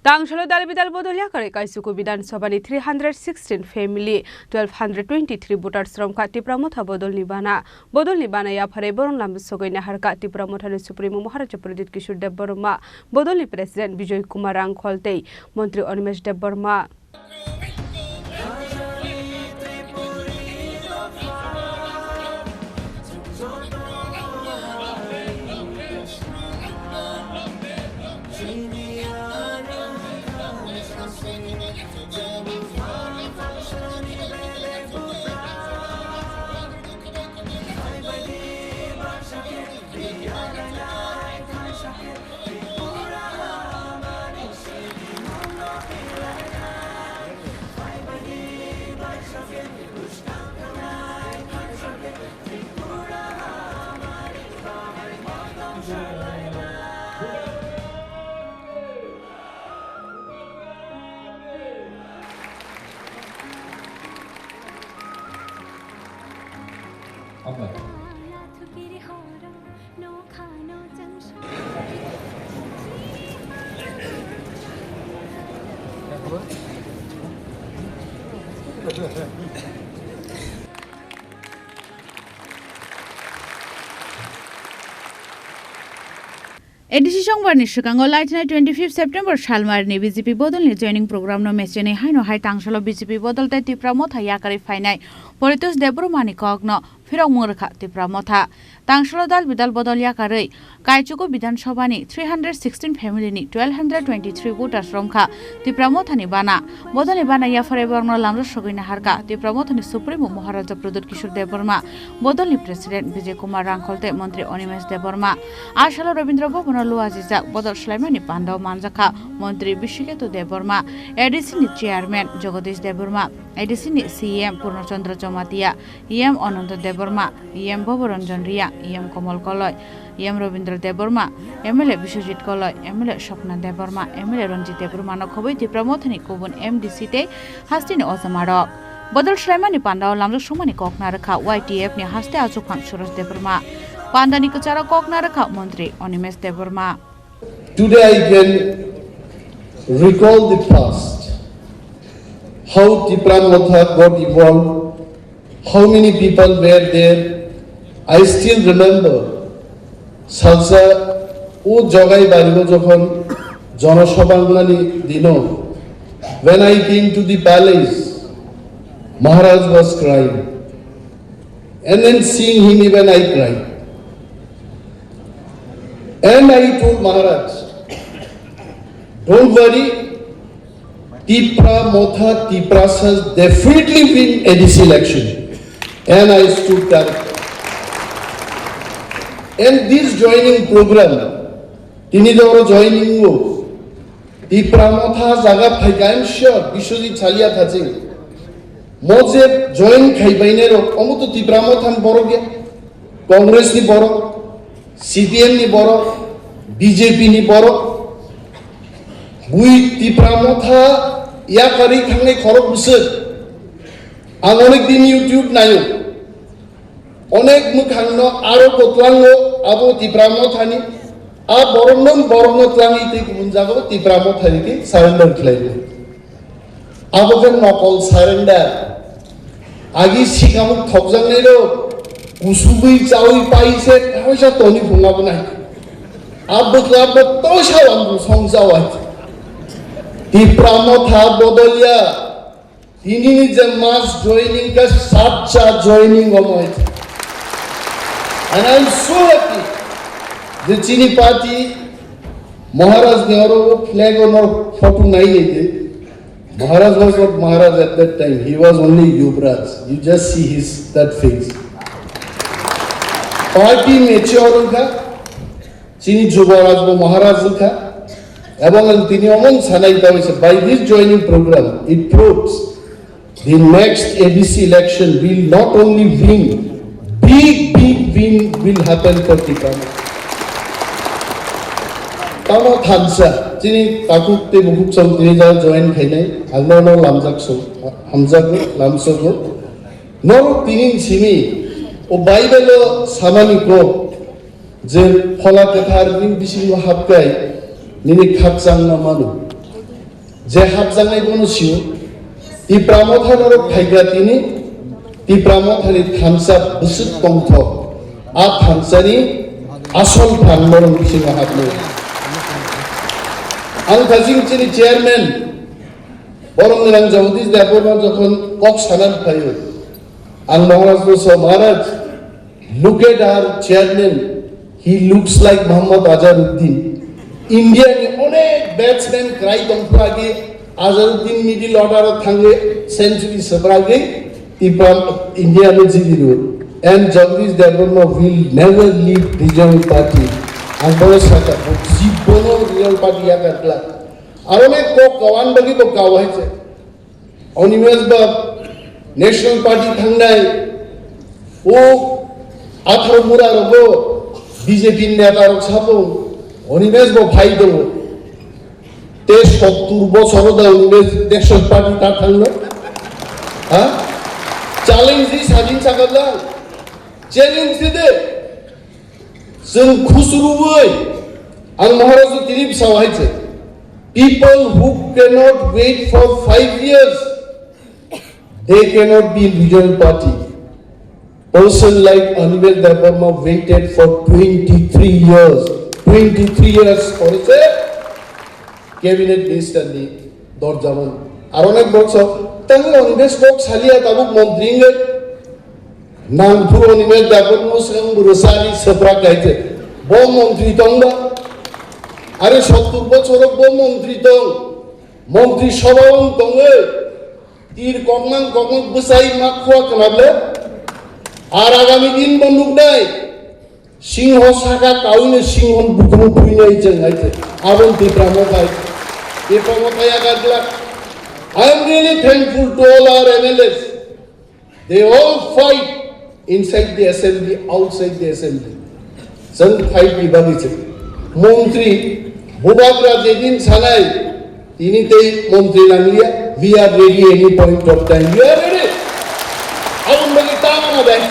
Tangshalo Dalbidal Bodolia Kare Kaisuku Bidan Sobani 316 family 1223 voters from Katipramotha Bodol Nibana Yapare Boron Lamsogina Harka Tipramotha Supreme Maharaja Pradit Kishur Deborma Bodoli President Bijoy Kumarang Kholte Montri Onimesh Deborma ADC संबारनि सिगाङाव लाइटना 25 September सालमारनि BJP बदलनि जयनिं programme नो मेसेनि हाइनो हाइ तांसलो बीजेपी बदलते तिप्रामथा याकारि फाइनाय परितोष देब्रमानि कगनो फिराव मुरखा तिप्रामथा तांसलो दाल बिदाल बदल याकारि काइचुको विधानसभानि 316 फेमिलिनि 1223 वोटार्स रमखा तिप्रामथानि बाना बदलनि बाना याफरे बर्न लामरो सगैना हारका तिप्रामथानि सुप्रीमो महाराजा प्रदोत किशोर देबर्मा बदलनि प्रेसिडेन्ट विजय कुमार रांखलते मन्त्री अनिमेश देबर्मा आशालो रविन्द्र भवन लुआजिजा बदल स्लाइमानि पाण्डव मानजाखा मन्त्री विश्वकेतु देबर्मा एडिसिनि चेयरमैन जगदीश देबर्मा एडिसिनि CM Purnachandra Jamatia EM Ananta Debbarma EM Bhabaranjan रिया EM Kamal Kalai EM Rabindra Debbarma MLA Biswajit Kalai MLA Swapna Debbarma MLA Ranjit Debbarma नखबै तिप्रामथानि गुबुन एमडीसी ते हास्तिनि अजमारक बदल स्लाइमानि पाण्डव लामजो सुमानि ककनारखा वाईटीएफ नि हास्ते आजुखां सुरज देबर्मा पाण्डानि कचारा ककनारखा मंत्री Animesh Debbarma Today I can recall the past, how Tipramotha got evolved, how many people were there. I still remember Salsa o jogai baribo jokhon jonosabhaগুলি dino when I came to the palace, Maharaj was crying, and then seeing him even I cried. And I told Maharaj, don't worry, Tipra has definitely win ADC election. And I stood there. And this joining program, tini joro joining go, Tipra Motha jaga phaika, I'm sure, Bishwajit Chalia thaching. Moje join khaibaine ro, amuto Tipra Motha boro gya, Congress ni boro, CPM ni boro, BJP ni boro, bui Tipramotha yakari thangnai khorok busur. Ang onek din YouTube nayo, onek mukhangno aro kotlango abo Tipramothani, a borno tlangi te kubunjago Tipramothani ke surrender khlailo. Abo kan nokol surrender. Agi sikamuk thokjang nailo. Usubui chawi paise hoisa toni phungabo nai abbo tosha ambu songjawa Tipramotha bodolia tini je mass joining ka satcha joining homoy and I am so happy the Chini party Maharaj Nehru flag on our photo nai nete Maharaj was not Maharaj at that time, he was only Yuvraj. You just see his that face. Party mature ka, Chini Jubaraj Maharaj ka, এবং তিনি অমন সানাইতা হয়েছে by this joining program it proves the next ADC election will not only win, big win will happen for Tipramotha. Tamo Thansa, Chini Takukte Bukuk Chong Tini Jal join Khainai, Agno Lamjak So, Hamzago, Lamsogo, Nor Tinin Simi, O Bible Samani Ko, যে ফলা কথার দিন বিশিং হাবকাই নিনি খাকসাং না মানু जे हाबजानाय बनसिउ तिप्रामथानाव फायग्रा तिनि तिप्रामथानि थामसा बुसुत दंथ आ थामसानि आसल फानमरं बिसिङा हाबनो आं थाजिंचिनि चेयारमेन बरं गोनां जगदीश देबबर्मा जखन कक सानान फायो आं महाराज बसो महाराज look at our chairman he looks like Muhammad Azharuddin India ni onek batsman cry dongpragi Azharuddin middle order thange century sabragi tipam India me jidilu and Jagdish Devarma will never leave regional party ang bolo saka jibono regional party ya karla arone ko kawan bagi ko kawai che onimes ba national party thangnai o 18 Mura রগো BJP নেতার ছাপো অনিমেষ গো ভাই দেব তে 70 বছর দা Animesh national party তা থাকলো হ্যাঁ challenge দি স্বাধীন সাগরলা challenge দিতে जों खुसरुबै आं महाराज Dilip सावहायचे people who cannot wait for 5 years they cannot be regional party person like Anivel Devarma waited for 23 years. 23 years for a cabinet minister ni Dorjaman. Aronek boxo, tango Anivel box halia tabuk montringe. Nang puro Anivel Devarma sang burusari sabra kaite. Bo montri tonga. Are 70 বছর bo montri tong. Montri সবাই tonge. তীর common বসাই মাখুয়া কানাবলে আর আগামী দিন বন্দুক নাই সিংহ শাখা কাউনে সিংহ বুকুম বুইনাই চাইছে আবন তিপ্রামথাই তিপ্রামথাই আগাদলা I am really thankful to all our MLAs they all fight inside the assembly outside the assembly जों फाइट বিভাগিছে মন্ত্রী বুবাকরা যেদিন ছানাই তিনি তেই মন্ত্রী নামিয়া we are ready any point of time we are ready আবন বলি তামানা ব্যাংক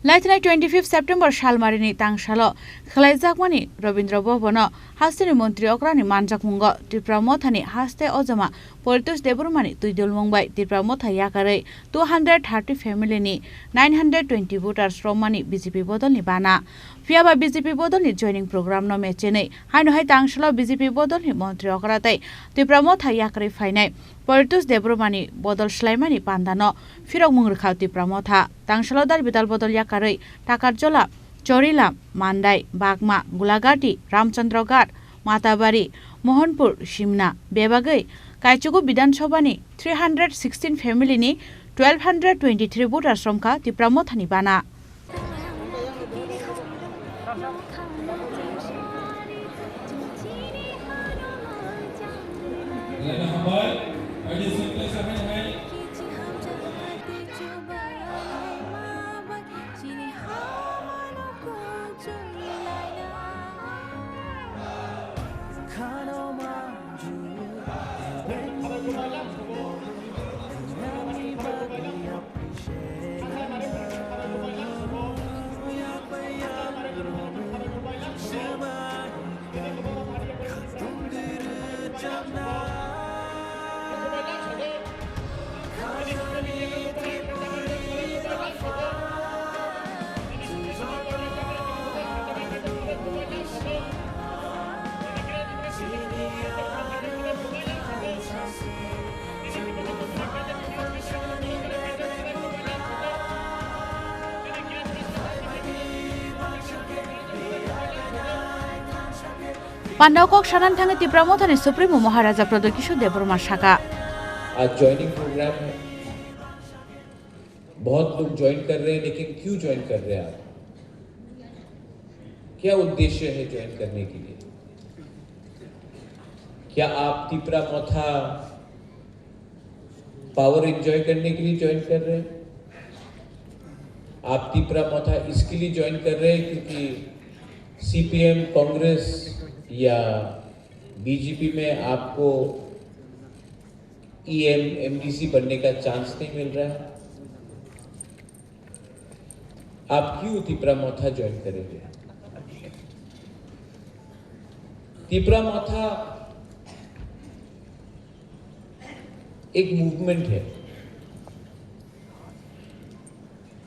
लाइथनाय 25 सेप्टेम्बर सालमारिनि तांसालो खलाइजाकमानि रवीन्द्र भवन हास्तेनि मन्त्री अक्रानि मानजाक मुंग त्रिपुरा मथानि हास्ते अजमा परितोष देबरुमानि तुइदुल मंबाय त्रिपुरा मथा याकारै 230 फेमिलिनि 920 भोटार्स रमानि बीजेपी बदलनि बाना फियाबा बीजेपी बदलनि जॉइनिंग प्रोग्राम न मेचेनै हाइनहाय तांसालो बीजेपी बदलनि मन्त्री अक्रातै त्रिपुरा मथा याकारै फाइनाय परितोष देबरुमानि बदल स्लाइमानि पान्दानो फिरक मुंगरखा त्रिपुरा मथा तांसालो दार बिदाल बदल याकारै टाकारजला चौरिला मान्दाय बागमा गुलाघाटी रामचंद्रघाट माताबारी मोहनपुर सिमना बेबागै काइचुगु विधानसभानि 316 फेमिलिनि 1223 भोटार श्रमखा त्रिपुरा मथानि बाना पांडावकक शानान थांगे त्रिपुरा मथानि सुप्रीमो महाराजा प्रदोल किशोर देबबर्मा शाखा आज ज्वाइनिंग प्रोग्राम है बहुत लोग ज्वाइन कर रहे हैं लेकिन क्यों ज्वाइन कर रहे हैं आप क्या उद्देश्य है ज्वाइन करने के लिए क्या आप त्रिपुरा मथा पावर एंजॉय करने के लिए ज्वाइन कर रहे हैं आप त्रिपुरा मथा इसके लिए ज्वाइन कर रहे हैं क्योंकि सीपीएम कांग्रेस या बीजेपी में आपको ईएम एमडीसी बनने का चांस नहीं मिल रहा है आप क्यों त्रिपुरा मथा ज्वाइन करेंगे त्रिपुरा मथा एक मूवमेंट है,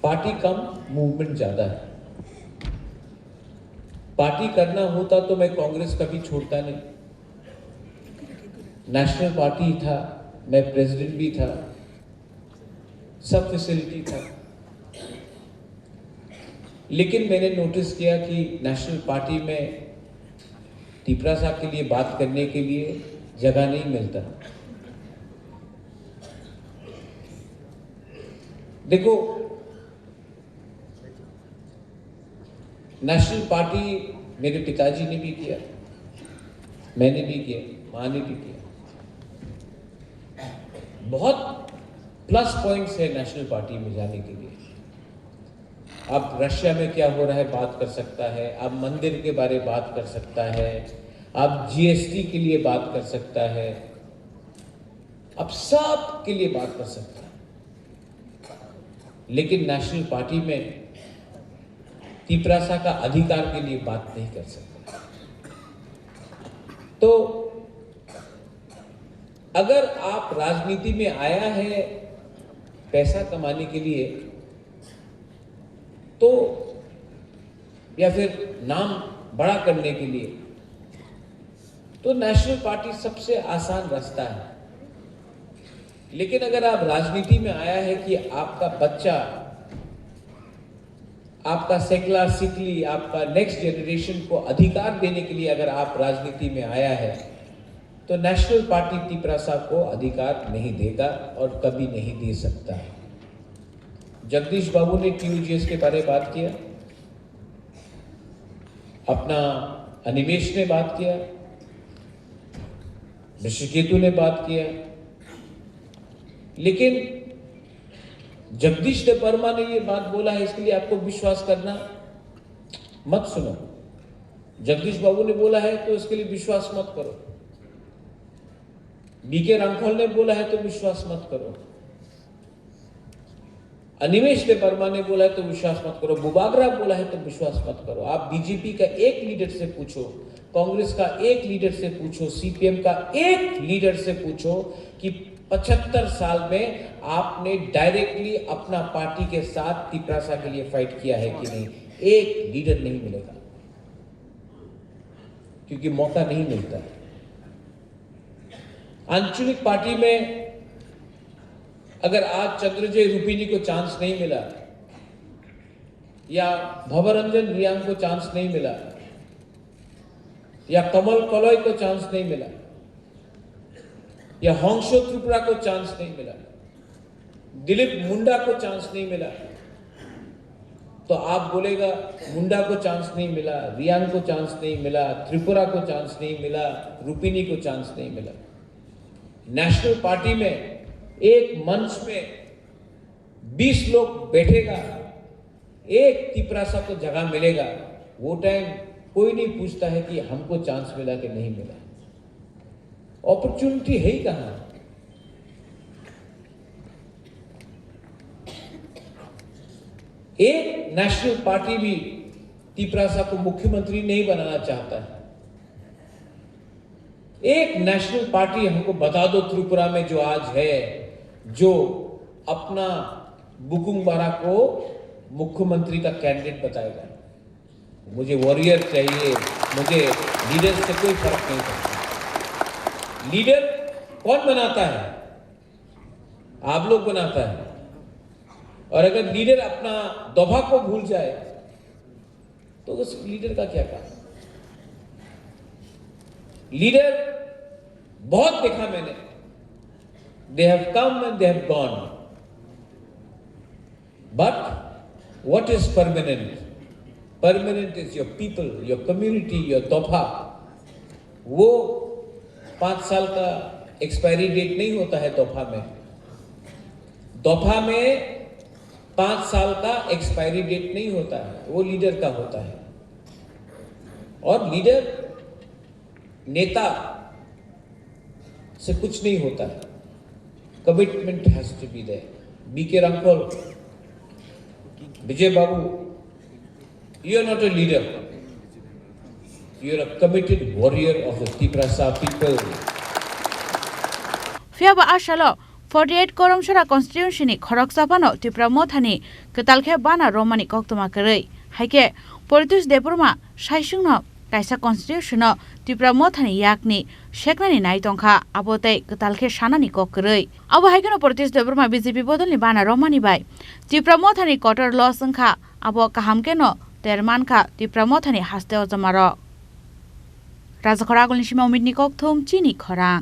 पार्टी कम मूवमेंट ज्यादा है। पार्टी करना होता तो मैं कांग्रेस कभी छोड़ता नहीं। नेशनल पार्टी था, मैं प्रेसिडेंट भी था, सब फैसिलिटी था, लेकिन मैंने नोटिस किया कि नेशनल पार्टी में तिपरासा के लिए बात करने के लिए जगह नहीं मिलता। देखो, नेशनल पार्टी मेरे पिताजी ने भी किया, मैंने भी किया, मां ने भी किया। बहुत प्लस पॉइंट्स है नेशनल पार्टी में जाने के लिए। अब रशिया में क्या हो रहा है बात कर सकता है, अब मंदिर के बारे में बात कर सकता है, अब जीएसटी के लिए बात कर सकता है, अब सब के लिए बात कर सकता है। लेकिन नेशनल पार्टी में तिपरासा का अधिकार के लिए बात नहीं कर सकता। तो अगर आप राजनीति में आया है पैसा कमाने के लिए, तो या फिर नाम बड़ा करने के लिए, तो नेशनल पार्टी सबसे आसान रास्ता है। लेकिन अगर आप राजनीति में आया है कि आपका बच्चा, आपका सेकला सिकली, आपका नेक्स्ट जनरेशन को अधिकार देने के लिए अगर आप राजनीति में आया है, तो नेशनल पार्टी तिपरासा को अधिकार नहीं देगा और कभी नहीं दे सकता। जगदीश बाबू ने TUGS के बारे में बात किया, अपना अनिमेश ने बात किया, ऋषिकेतु ने बात किया, लेकिन जगदीश वर्मा ने ये बात बोला है, इसके लिए आपको विश्वास करना मत सुनो। जगदीश बाबू ने बोला है तो इसके लिए विश्वास मत करो। BK रामखोल ने बोला है तो विश्वास मत करो। अनिमेश वर्मा ने बोला है तो विश्वास मत करो। बुबागरा बोला है तो विश्वास मत करो। आप बीजेपी का एक लीडर से पूछो, कांग्रेस का एक लीडर से पूछो, CPM का एक लीडर से पूछो कि 75 साल में आपने डायरेक्टली अपना पार्टी के साथ तिपरासा के लिए फाइट किया है कि नहीं। एक लीडर नहीं मिलेगा, क्योंकि मौका नहीं मिलता। आंचलिक पार्टी में अगर आज चंद्रजय रुपिनी को चांस नहीं मिला, या भवरंजन रियांग को चांस नहीं मिला, या कमल कलॉय को चांस नहीं मिला, या होंगशो त्रिपुरा को चांस नहीं मिला, दिलीप मुंडा को चांस नहीं मिला, तो आप बोलेगा मुंडा को चांस नहीं मिला, रियांग को चांस नहीं मिला, त्रिपुरा को चांस नहीं मिला, रुपिनी को चांस नहीं मिला। नेशनल पार्टी में एक मंच में 20 लोग बैठेगा, एक तिपरासा को जगह मिलेगा। वो टाइम कोई नहीं पूछता है कि हमको चांस मिला कि नहीं मिला। अपॉर्चुनिटी है ही कहां। एक नेशनल पार्टी भी तिपरासा को मुख्यमंत्री नहीं बनाना चाहता है। एक नेशनल पार्टी हमको बता दो त्रिपुरा में जो आज है, जो अपना बुकुंग बारा को मुख्यमंत्री का कैंडिडेट बताएगा। मुझे वॉरियर चाहिए, मुझे लीडर से कोई फर्क नहीं पड़ता। लीडर कौन बनाता है? आप लोग बनाता है। और अगर लीडर अपना दफा को भूल जाए तो उस लीडर का क्या काम? लीडर बहुत देखा मैंने, they have come and they have gone, but what is permanent? Permanent is your people, your community, your तोहफा। वो 5 साल का एक्सपायरी डेट नहीं होता है तोहफा में। तोहफा में 5 साल का एक्सपायरी डेट नहीं होता है, वो लीडर का होता है। और लीडर नेता से कुछ नहीं होता है, commitment has to be there. BK Hrangkhawl, Bijoy babu, you are not a leader, you are a committed warrior of the Tiprasa people. Fiaba Ashalo 48 Karamcherra कन्स्टिट्युन्सीनि खरक साफानो त्रिपुरा मोथानि कतालखे बाना रोमानि कक्तमा करै हाइके परितोष देबरमा साइसुंनो काइसा कन्स्टिट्युशनो त्रिपुरा मोथानि याकनि शेकनानि नाइतंखा आबोतै कतालखे सानानि ककरै अब हाइकेनो परितोष देबरमा बीजेपी बदलनि बाना रोमानि बाय त्रिपुरा मोथानि कटर लसंखा अब काहामकेनो तेरमानखा त्रिपुरा मोथानि हास्ते अजमार राजा खरागलनि सिमा उमिदनि कक्थुम चिनि खरां